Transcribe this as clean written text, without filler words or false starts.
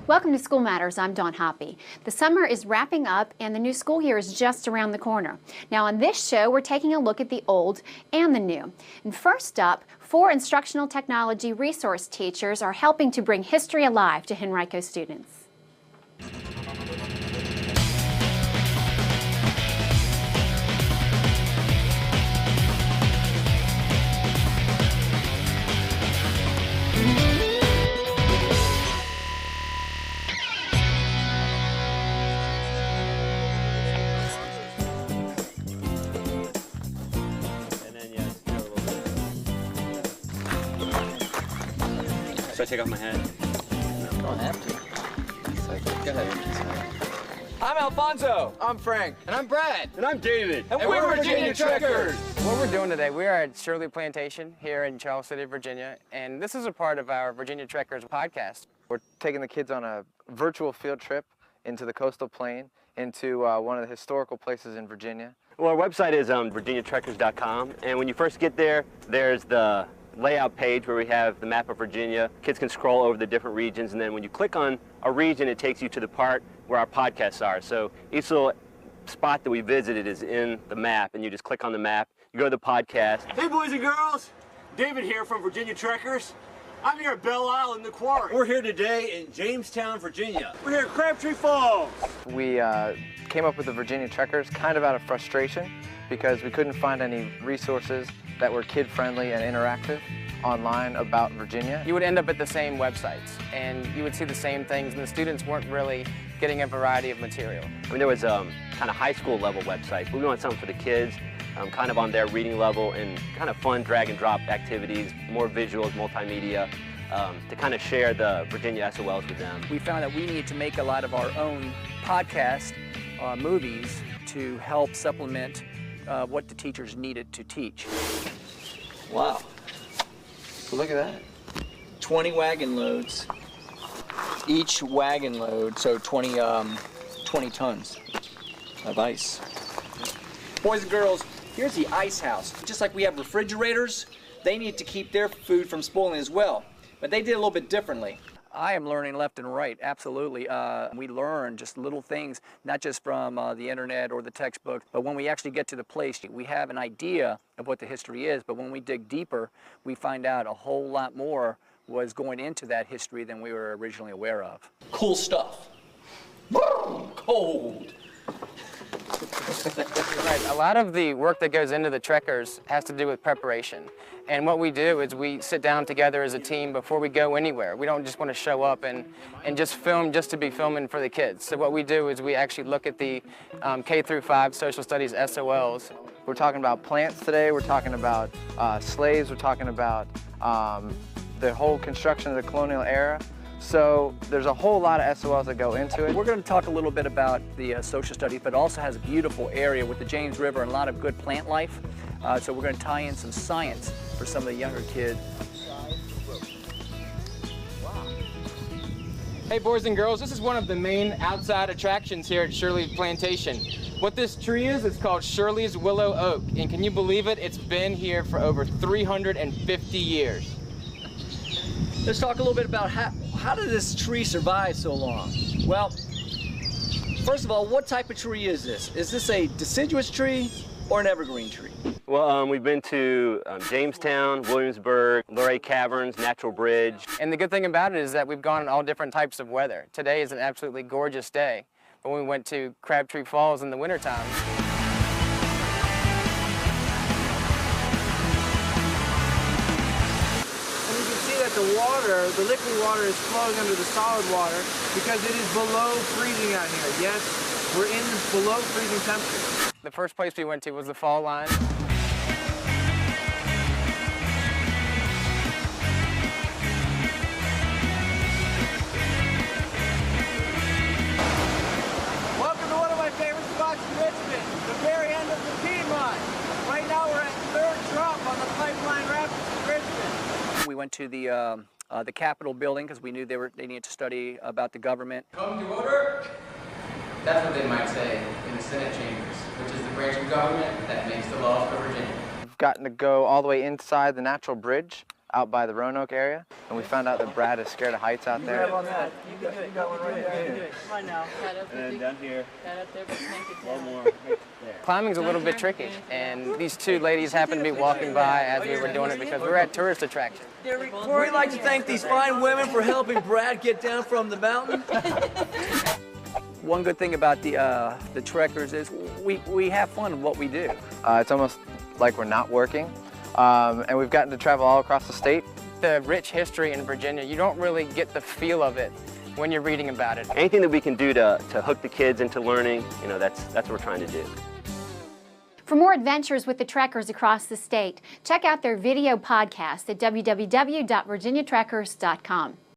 Welcome to School Matters. I'm Dawn Hoppy. The summer is wrapping up and the new school year is just around the corner. Now on this show, we're taking a look at the old and the new. And first up, 4 instructional technology resource teachers are helping to bring history alive to Henrico students. Should I take off my hat? No, you don't have to. Go ahead. I'm Alfonso. I'm Frank. And I'm Brad. And I'm David. And we're Virginia Trekkers. What we're doing today, we are at Shirley Plantation here in Charles City, Virginia, and this is a part of our Virginia Trekkers podcast. We're taking the kids on a virtual field trip into the coastal plain, into one of the historical places in Virginia. Well, our website is virginiatrekkers.com, and when you first get there, there's the layout page where we have the map of Virginia. Kids can scroll over the different regions, and then when you click on a region, it takes you to the part where our podcasts are. So each little spot that we visited is in the map, and you just click on the map, you go to the podcast. Hey boys and girls, David here from Virginia Trekkers. I'm here at Belle Isle in the quarry. We're here today in Jamestown, Virginia. We're here at Crabtree Falls. We came up with the Virginia Trekkers kind of out of frustration because we couldn't find any resources that were kid-friendly and interactive online about Virginia. You would end up at the same websites, and you would see the same things, and the students weren't really getting a variety of material. I mean, there was kind of high school level websites, but we wanted something for the kids, kind of on their reading level, and kind of fun drag and drop activities, more visuals, multimedia, to kind of share the Virginia SOLs with them. We found that we needed to make a lot of our own podcast movies to help supplement what the teachers needed to teach. Wow. Look at that. 20 wagon loads. Each wagon load, so 20 tons of ice. Boys and girls, here's the ice house. Just like we have refrigerators, they need to keep their food from spoiling as well. But they did a little bit differently. I am learning left and right, absolutely. We learn just little things, not just from the internet or the textbook, but when we actually get to the place, we have an idea of what the history is, but when we dig deeper, we find out a whole lot more was going into that history than we were originally aware of. Cool stuff. Cold. Right, a lot of the work that goes into the Trekkers has to do with preparation. And what we do is we sit down together as a team before we go anywhere. We don't just want to show up and just film just to be filming for the kids. So what we do is we actually look at the K-5 social studies SOLs. We're talking about plants today, we're talking about slaves, we're talking about the whole construction of the colonial era. So there's a whole lot of SOLs that go into it. We're going to talk a little bit about the social studies, but it also has a beautiful area with the James River and a lot of good plant life. So we're going to tie in some science for some of the younger kids. Hey boys and girls, this is one of the main outside attractions here at Shirley Plantation. What this tree is, it's called Shirley's Willow Oak, and can you believe it? It's been here for over 350 years. Let's talk a little bit about how did this tree survive so long? Well, first of all, what type of tree is this? Is this a deciduous tree or an evergreen tree? Well, we've been to Jamestown, Williamsburg, Luray Caverns, Natural Bridge. And the good thing about it is that we've gone in all different types of weather. Today is an absolutely gorgeous day. But when we went to Crabtree Falls in the wintertime, the water, the liquid water is flowing under the solid water because it is below freezing out here. Yes, we're in below freezing temperature. the first place we went to was the fall line. Welcome to one of my favorite spots in Richmond, the very end of the Piedmont. Right now we're at third drop on the Pipeline Rapids in Richmond. We went to the Capitol building because we knew they needed to study about the government. Come to order. That's what they might say in the Senate chambers, which is the branch of government that makes the laws for Virginia. We've gotten to go all the way inside the Natural Bridge out by the Roanoke area, and we found out that Brad is scared of heights out there. on that. You got one right there. Right now. And then down here, Up there, but can't get down. one more right there. Climbing's a little bit tricky, and these two ladies happened to be walking by as we were doing it because we're at tourist attractions. We'd like to thank these fine women for helping Brad get down from the mountain. One good thing about the trekkers is we have fun with what we do. It's almost like we're not working, and we've gotten to travel all across the state. The rich history in Virginia, you don't really get the feel of it when you're reading about it. Anything that we can do to hook the kids into learning, you know, that's what we're trying to do. For more adventures with the trekkers across the state, check out their video podcast at www.virginiatrekkers.com.